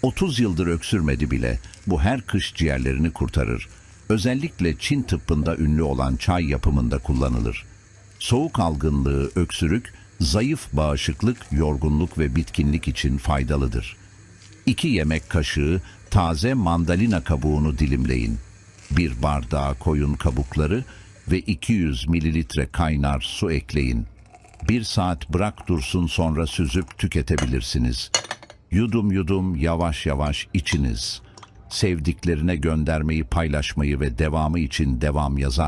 30 yıldır öksürmedi bile. Bu her kış ciğerlerini kurtarır. Özellikle Çin tıbbında ünlü olan çay yapımında kullanılır. Soğuk algınlığı, öksürük, zayıf bağışıklık, yorgunluk ve bitkinlik için faydalıdır. 2 yemek kaşığı taze mandalina kabuğunu dilimleyin. 1 bardağa koyun kabukları ve 200 mililitre kaynar su ekleyin. 1 saat bırak dursun, sonra süzüp tüketebilirsiniz. Yudum yudum yavaş yavaş içiniz. Sevdiklerine göndermeyi, paylaşmayı ve devamı için devam yazar